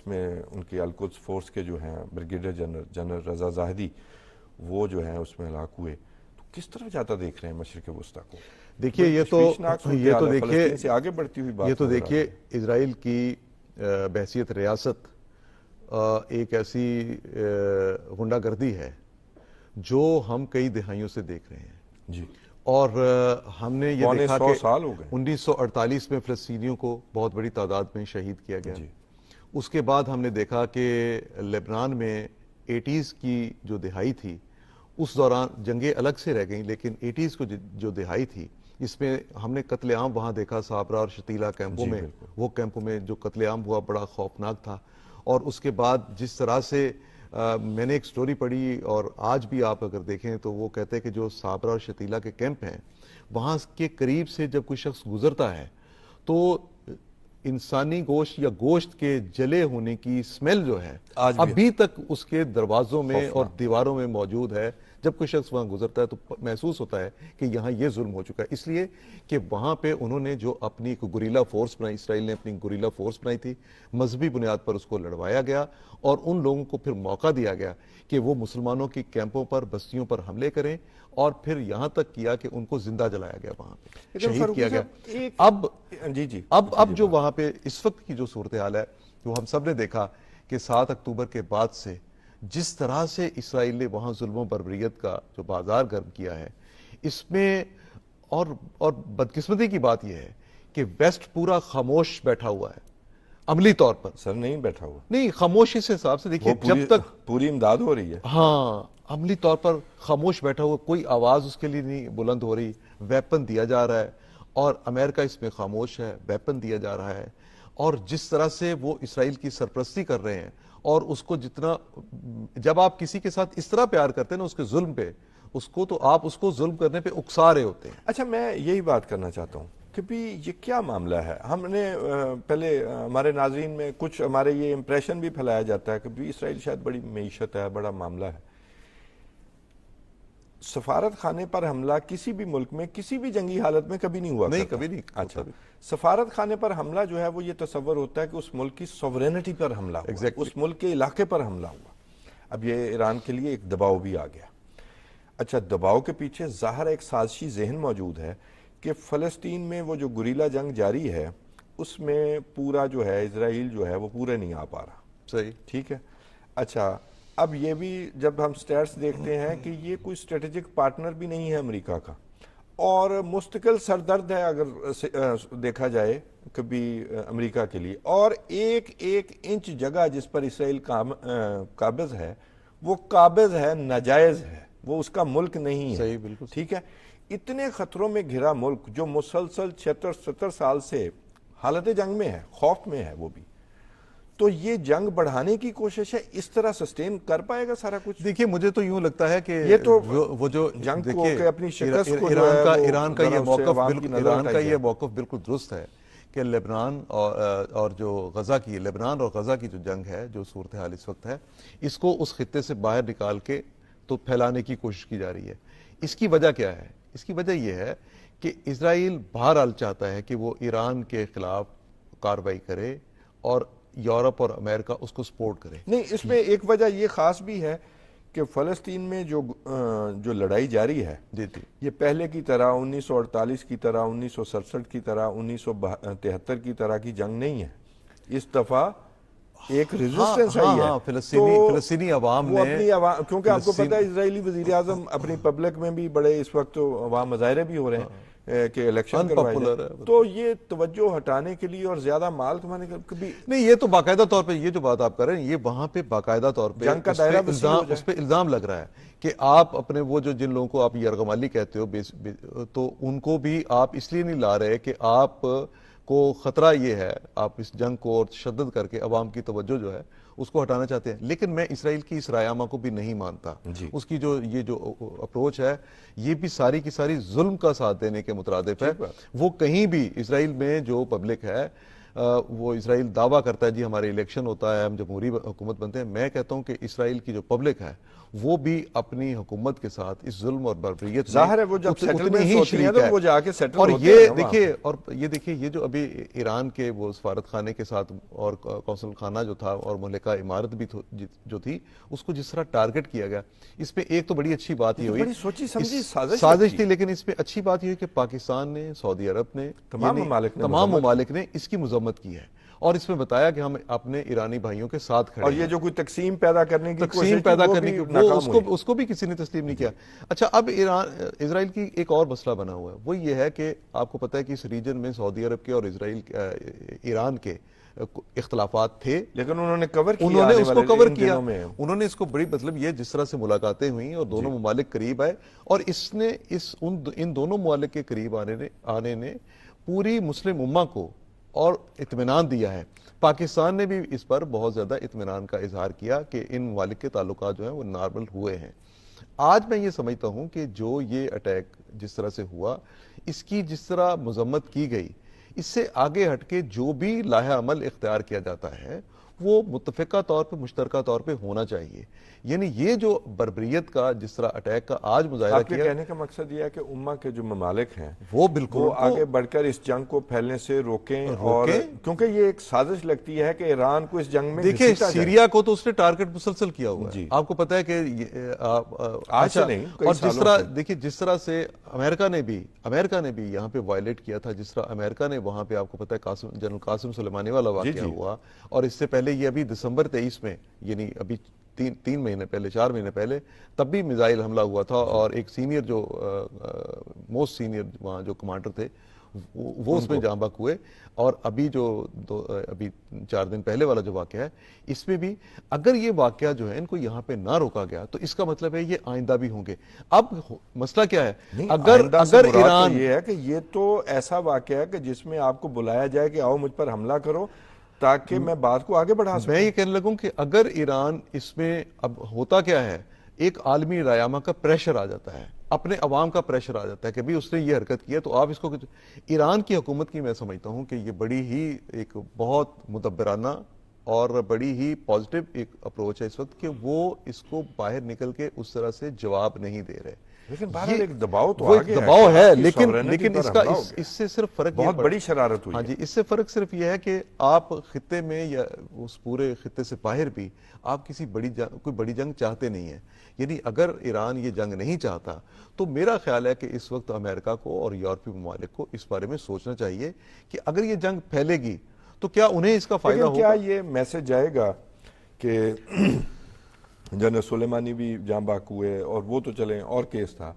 اس میں ان کے القدس فورس کے جو ہیں بریگیڈیئر جنرل رضا زاہدی وہ جو ہیں اس میں ہلاک ہوئے. تو کس طرف جاتا دیکھ رہے ہیں مشرق وسطیٰ کو؟ دیکھیے یہ تو فلسطین سے آگے بڑھتی ہوئی بات. یہ تو دیکھیے اسرائیل کی بحیثیت ریاست ایک ایسی غنڈہ گردی ہے جو ہم کئی دہائیوں سے دیکھ رہے ہیں جی. اور ہم نے یہ دیکھا کہ 100 سال ہو گئے. 1948 میں فلسطینیوں کو بہت بڑی تعداد میں شہید کیا گیا. جی. اس کے بعد ہم نے دیکھا کہ لبنان میں 80s کی جو دہائی تھی اس دوران جنگیں الگ سے رہ گئیں، لیکن 80s کو جو دہائی تھی اس میں ہم نے قتل عام وہاں دیکھا صابرا اور شتیلا کیمپوں میں. وہ کیمپوں میں جو قتل عام ہوا بڑا خوفناک تھا. اور اس کے بعد جس طرح سے میں نے ایک سٹوری پڑھی اور آج بھی آپ اگر دیکھیں تو وہ کہتے ہیں کہ جو صابرا اور شتیلا کے کیمپ ہیں وہاں کے قریب سے جب کوئی شخص گزرتا ہے تو انسانی گوشت یا گوشت کے جلے ہونے کی سمیل جو ہے ابھی تک اس کے دروازوں میں اور دیواروں میں موجود ہے. جب کوئی شخص وہاں گزرتا ہے تو محسوس ہوتا ہے کہ یہاں یہ ظلم ہو چکا ہے، اس لیے کہ وہاں پہ انہوں نے جو اپنی گوریلا فورس بنائی، اسرائیل نے اپنی گوریلا فورس بنائی تھی، مذہبی بنیاد پر اس کو لڑوایا گیا اور ان لوگوں کو پھر موقع دیا گیا کہ وہ مسلمانوں کی کیمپوں پر بستیوں پر حملے کریں اور پھر یہاں تک کیا کہ ان کو زندہ جلایا گیا، وہاں پہ شہید کیا گیا. اب جو وہاں پہ اس وقت کی جو صورتحال ہے وہ ہم سب نے دیکھا کہ 7 اکتوبر کے بعد سے جس طرح سے اسرائیل نے وہاں ظلم و بربریت کا جو بازار گرم کیا ہے اس میں اور بدقسمتی کی بات یہ ہے کہ ویسٹ پورا خاموش بیٹھا ہوا ہے عملی طور پر. سر نہیں بیٹھا ہوا، نہیں خاموش اس حساب سے دیکھیے جب تک پوری امداد ہو رہی ہے. ہاں عملی طور پر خاموش بیٹھا ہوا، کوئی آواز اس کے لیے نہیں بلند ہو رہی. ویپن دیا جا رہا ہے اور امریکہ اس میں خاموش ہے، ویپن دیا جا رہا ہے. اور جس طرح سے وہ اسرائیل کی سرپرستی کر رہے ہیں اور اس کو جتنا جب آپ کسی کے ساتھ اس طرح پیار کرتے ہیں نا اس کے ظلم پہ اس کو تو آپ اس کو ظلم کرنے پہ اکسا رہے ہوتے ہیں. اچھا میں یہی بات کرنا چاہتا ہوں کہ بھی یہ کیا معاملہ ہے. ہم نے پہلے ہمارے ناظرین میں کچھ ہمارے یہ امپریشن بھی پھیلایا جاتا ہے کہ بھی اسرائیل شاید بڑی معیشت ہے، بڑا معاملہ ہے. سفارت خانے پر حملہ کسی بھی ملک میں کسی بھی جنگی حالت میں کبھی نہیں ہوا. نہیں کبھی نہیں. اچھا سفارت خانے پر حملہ جو ہے وہ یہ تصور ہوتا ہے کہ اس ملک کی سوورینٹی پر حملہ ہوا، اس ملک کے علاقے پر حملہ ہوا. اب یہ ایران کے لیے ایک دباؤ بھی آ گیا. اچھا دباؤ کے پیچھے ظاہر ایک سازشی ذہن موجود ہے کہ فلسطین میں وہ جو گوریلا جنگ جاری ہے اس میں پورا جو ہے اسرائیل جو ہے وہ پورے نہیں آ پا رہا. صحیح ٹھیک ہے. اچھا اب یہ بھی جب ہم سٹیٹس دیکھتے ہیں کہ یہ کوئی اسٹریٹجک پارٹنر بھی نہیں ہے امریکہ کا اور مستقل سردرد ہے اگر دیکھا جائے کبھی امریکہ کے لیے، اور ایک انچ جگہ جس پر اسرائیل قابض ہے وہ قابض ہے ناجائز ہے، وہ اس کا ملک نہیں ہے. صحیح بالکل ٹھیک ہے. اتنے خطروں میں گھرا ملک جو مسلسل 76-70 سال سے حالت جنگ میں ہے، خوف میں ہے وہ بھی، تو یہ جنگ بڑھانے کی کوشش ہے. اس طرح سسٹین کر پائے گا سارا کچھ؟ دیکھیے مجھے تو یوں لگتا ہے کہ یہ تو وہ جو جنگ کو کہ اپنی شکست کو ایران کا یہ موقف بالکل درست ہے کہ لبنان اور جو غزہ کی لبنان اور غزہ کی جو جنگ ہے، جو صورتحال اس وقت ہے، اس کو اس خطے سے باہر نکال کے تو پھیلانے کی کوشش کی جا رہی ہے. اس کی وجہ کیا ہے؟ اس کی وجہ یہ ہے کہ اسرائیل بہرحال چاہتا ہے کہ وہ ایران کے خلاف کارروائی کرے اور یورپ اور امریکہ اس کو سپورٹ کرے. نہیں اس میں ایک وجہ یہ خاص بھی ہے کہ فلسطین میں جو لڑائی جاری ہے یہ پہلے کی طرح 1948 کی طرح 1967 کی طرح 1973 کی طرح کی جنگ نہیں ہے. اس دفعہ ایک ریزسٹنس آئی ہے فلسطینی عوام نے کیونکہ آپ کو پتہ ہے اسرائیلی وزیر اعظم اپنی پبلک میں بھی بڑے اس وقت عوام مظاہرے بھی ہو رہے ہیں کہ الیکشن کروائے جائے، تو یہ توجہ ہٹانے کے لیے اور زیادہ مال کمانے کے کبھی نہیں. یہ تو باقاعدہ طور پہ یہ جو بات آپ کر رہے ہیں یہ وہاں پہ باقاعدہ طور پہ جنگ کا دائرہ اس پہ الزام لگ رہا ہے کہ آپ اپنے وہ جن لوگوں کو آپ یرغمالی کہتے ہو تو ان کو بھی آپ اس لیے نہیں لا رہے کہ آپ کو خطرہ یہ ہے، آپ اس جنگ کو اور تشدد کر کے عوام کی توجہ جو ہے اس کو ہٹانا چاہتے ہیں. لیکن میں اسرائیل کی اس رایامہ کو بھی نہیں مانتا. اس کی یہ جو اپروچ ہے یہ بھی ساری کی ساری ظلم کا ساتھ دینے کے مترادف ہے. وہ کہیں بھی اسرائیل میں جو پبلک ہے وہ اسرائیل دعویٰ کرتا ہے جی ہمارے الیکشن ہوتا ہے, ہم جمہوری حکومت بنتے ہیں. میں کہتا ہوں کہ اسرائیل کی جو پبلک ہے وہ بھی اپنی حکومت کے ساتھ اس ظلم اور بربریت ظاہر ہے وہ جب اتنی سیٹلمنٹس ہی ہوتی ہیں شریک تو ہے. وہ جا کے سیٹل اور ہوتے یہ ہیں نا وہاں دیکھیے, اور یہ دیکھیے یہ جو ابھی ایران کے وہ سفارت خانے کے ساتھ اور قونصل خانہ جو تھا اور ملکہ عمارت بھی جو تھی اس کو جس طرح ٹارگٹ کیا گیا, اس میں ایک تو بڑی اچھی بات یہ ہوئی, بڑی سوچی سمجھی سازش تھی, لیکن اس میں اچھی بات یہ ہوئی کہ پاکستان نے, سعودی عرب نے, تمام ممالک نے اس کی مذمت کی ہے اور اس میں بتایا کہ ہم اپنے ایرانی بھائیوں کے ساتھ کھڑے ہیں. اور یہ جو کوئی تقسیم پیدا کرنے کی تقسیم پیدا کرنے کی اس کو بھی کسی نے تسلیم نہیں کیا. اچھا, اب اسرائیل کی ایک اور مسئلہ بنا ہوا ہے, وہ یہ ہے کہ آپ کو پتہ ہے کہ اس ریجن میں سعودی عرب کے اور ایران کے اختلافات تھے, لیکن انہوں نے کور کیا, انہوں نے اس کو کور کیا, انہوں نے اس کو بڑی مطلب یہ جس طرح سے ملاقاتیں ہوئیں اور دونوں ممالک قریب آئے, اور اس نے ان دونوں ممالک کے قریب آنے نے پوری مسلم امہ کو اور اطمینان دیا ہے. پاکستان نے بھی اس پر بہت زیادہ اطمینان کا اظہار کیا کہ ان ممالک کے تعلقات جو ہیں وہ نارمل ہوئے ہیں. آج میں یہ سمجھتا ہوں کہ جو یہ اٹیک جس طرح سے ہوا, اس کی جس طرح مذمت کی گئی, اس سے آگے ہٹ کے جو بھی لاحہ عمل اختیار کیا جاتا ہے وہ متفقہ طور پہ, مشترکہ طور پہ ہونا چاہیے. یعنی یہ جو بربریت کا جس طرح اٹیک کا آج مظاہرہ کیا, کہنے کا مقصد یہ ہے کہ امہ کے جو ممالک ہیں وہ بالکل وہ آگے بڑھ کر اس جنگ کو پھیلنے سے روکیں, اور کیونکہ یہ ایک سازش لگتی ہے کہ ایران کو اس جنگ میں دیکھیں, سیریا کو تو اس نے ٹارگٹ مسلسل کیا ہوا ہے, آپ کو پتہ ہے کہ آج سے نہیں, اور جس طرح دیکھیں جس طرح سے امریکہ نے بھی یہاں پہ وائلیٹ کیا تھا, جس طرح امریکہ نے وہاں پہ آپ کو پتہ ہے جنرل قاسم سلیمانی والا واقعہ ہوا, اور اس سے پہلے یہ ابھی دسمبر 23 میں, یعنی ابھی 3 مہینے پہلے, 4 مہینے پہلے, تب بھی میزائل حملہ ہوا تھا, اور ایک سینئر جو موسٹ سینئر وہاں جو کمانڈر تھے وہ اس میں جاں بحق ہوئے. اور ابھی ابھی 4 دن پہلے والا جو واقعہ ہے, اس میں بھی اگر یہ واقعہ جو ہے ان کو یہاں پہ نہ روکا گیا تو اس کا مطلب ہے یہ آئندہ بھی ہوں گے. اب مسئلہ کیا ہے, اگر ایران, یہ ہے کہ یہ تو ایسا واقعہ ہے کہ جس میں آپ کو بلایا جائے کہ آؤ مجھ پر حملہ کرو تاکہ میں بات کو آگے بڑھا سکوں. میں یہ کہنے لگوں کہ اگر ایران اس میں, اب ہوتا کیا ہے, ایک عالمی رایامہ کا پریشر آ جاتا ہے, اپنے عوام کا پریشر آ جاتا ہے کہ بھی اس نے یہ حرکت کیا, تو آپ اس کو, ایران کی حکومت کی میں سمجھتا ہوں کہ یہ بڑی ہی ایک بہت مدبرانہ اور بڑی ہی پازیٹیو ایک اپروچ ہے اس وقت کہ وہ اس کو باہر نکل کے اس طرح سے جواب نہیں دے رہے. لیکن بہرحال ایک دباؤ تو وہ ایک دباؤ ہے, لیکن اس سے صرف فرق بہت بڑی شرارت ہوئی. ہاں جی, اس سے فرق صرف یہ ہے کہ آپ خطے میں یا اس پورے خطے سے باہر بھی آپ کوئی بڑی جنگ چاہتے نہیں ہیں. یعنی اگر ایران یہ جنگ نہیں چاہتا تو میرا خیال ہے کہ اس وقت امریکہ کو اور یورپی ممالک کو اس بارے میں سوچنا چاہیے کہ اگر یہ جنگ پھیلے گی تو کیا انہیں اس کا فائدہ ہوگا. کیا یہ میسج جائے گا کہ جنرل سلیمانی بھی جاں بحق ہوئے, اور وہ تو چلیں اور کیس تھا,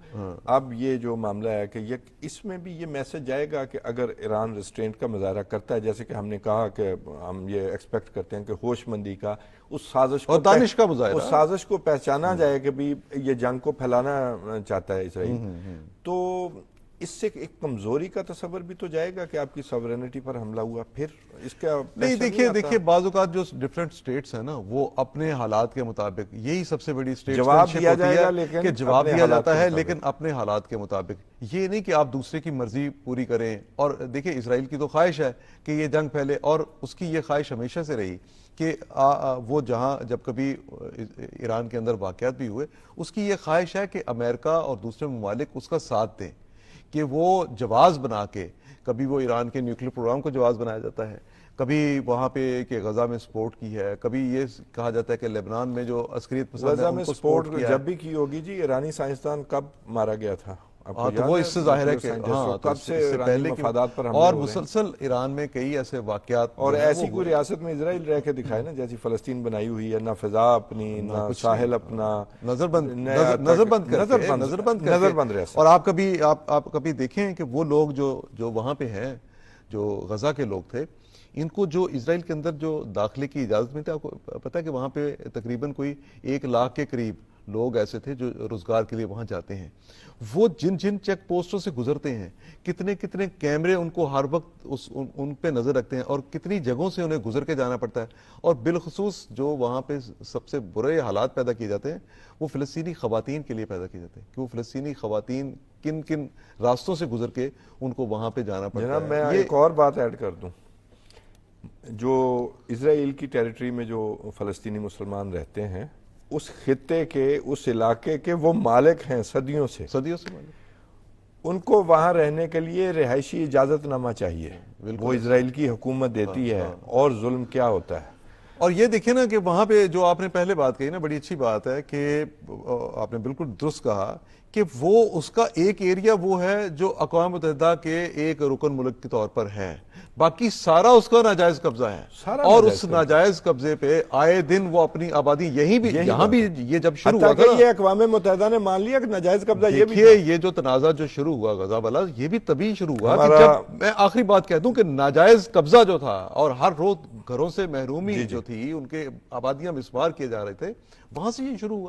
اب یہ جو معاملہ ہے کہ اس میں بھی یہ میسج جائے گا کہ اگر ایران ریسٹرینٹ کا مظاہرہ کرتا ہے, جیسے کہ ہم نے کہا کہ ہم یہ ایکسپیکٹ کرتے ہیں کہ ہوش مندی کا, اس سازش کو, اور دانش کا مظاہرہ, اس سازش کو پہچانا جائے کہ بھی یہ جنگ کو پھیلانا چاہتا ہے اسرائیل, تو اس سے ایک کمزوری کا تصور بھی تو جائے گا کہ آپ کی سوورینٹی پر حملہ ہوا. پھر اس کا نہیں, دیکھیے بعض اوقات جو ڈیفرنٹ سٹیٹس ہیں نا وہ اپنے حالات کے مطابق, یہی سب سے بڑی جواب دیا جائے گا, لیکن کہ جواب دیا جاتا ہے لیکن اپنے حالات کے مطابق. یہ نہیں کہ آپ دوسرے کی مرضی پوری کریں. اور دیکھیں اسرائیل کی تو خواہش ہے کہ یہ جنگ پھیلے, اور اس کی یہ خواہش ہمیشہ سے رہی کہ وہ جہاں جب کبھی ایران کے اندر واقعات بھی ہوئے, اس کی یہ خواہش ہے کہ امریکہ اور دوسرے ممالک اس کا ساتھ دیں, کہ وہ جواز بنا کے, کبھی وہ ایران کے نیوکلیر پروگرام کو جواز بنایا جاتا ہے, کبھی وہاں پہ کہ غزہ میں سپورٹ کی ہے, کبھی یہ کہا جاتا ہے کہ لبنان میں جو عسکریت پسند ہے ان کو سپورٹ کیا ہے. جب بھی کی ہوگی جی, ایرانی سائنسدان کب مارا گیا تھا, تو وہ اس سے ظاہر ہے کہ کب سے پہلے مفادات پر اور مسلسل ایران میں کئی ایسے واقعات, اور ایسی کوئی ریاست میں اسرائیل رہ کے دکھائے نا جیسی فلسطین بنائی ہوئی ہے, نہ فضا اپنی, نہ ساحل اپنا, نظر بند ریاست. اور آپ کبھی دیکھیں کہ وہ لوگ جو وہاں پہ ہیں, جو غزہ کے لوگ تھے, ان کو جو اسرائیل کے اندر جو داخلے کی اجازت میں تھے, آپ کو پتہ ہے کہ وہاں پہ تقریباً کوئی 1 لاکھ کے قریب لوگ ایسے تھے جو روزگار کے لیے وہاں جاتے ہیں. وہ جن چیک پوسٹوں سے گزرتے ہیں, کتنے کیمرے ان کو ہر وقت ان پہ نظر رکھتے ہیں, اور کتنی جگہوں سے انہیں گزر کے جانا پڑتا ہے. اور بالخصوص جو وہاں پہ سب سے برے حالات پیدا کیے جاتے ہیں وہ فلسطینی خواتین کے لیے پیدا کیے جاتے ہیں, کہ وہ فلسطینی خواتین کن راستوں سے گزر کے ان کو وہاں پہ جانا پڑتا ہے. جناب میں ایک اور بات ایڈ کر دوں, جو اسرائیل کی ٹیریٹری میں جو فلسطینی مسلمان رہتے ہیں اس خطے کے اس علاقے کے وہ مالک ہیں صدیوں سے، صدیوں سے مانے. ان کو وہاں رہنے کے لیے رہائشی اجازت نامہ چاہیے، وہ اسرائیل کی حکومت دیتی ہے. اور ظلم کیا ہوتا ہے؟ اور یہ دیکھیں نا کہ وہاں پہ جو آپ نے پہلے بات کہی نا، بڑی اچھی بات ہے کہ آپ نے بالکل درست کہا کہ وہ اس کا ایک ایریا وہ ہے جو اقوام متحدہ کے ایک رکن ملک کے طور پر ہے، باقی سارا اس کا ناجائز قبضہ ہے. سارا اور ناجائز اس قبضہ. ناجائز قبضے پہ آئے دن وہ اپنی آبادی یہاں بھی یہ جب شروع ہوا حتیٰ تھا کہ یہ اقوام متحدہ نے مان لیا کہ ناجائز قبضہ یہ بھی دیکھیے یہ جو تنازع جو شروع ہوا غزہ والا، یہ بھی تبھی شروع ہوا کہ جب میں آخری بات کہہ دوں کہ ناجائز قبضہ جو تھا اور ہر روز گھروں سے محرومی جو تھی، ان کے آبادیاں مسمار کیے جا رہے تھے، وہاں سے یہ شروع ہوا.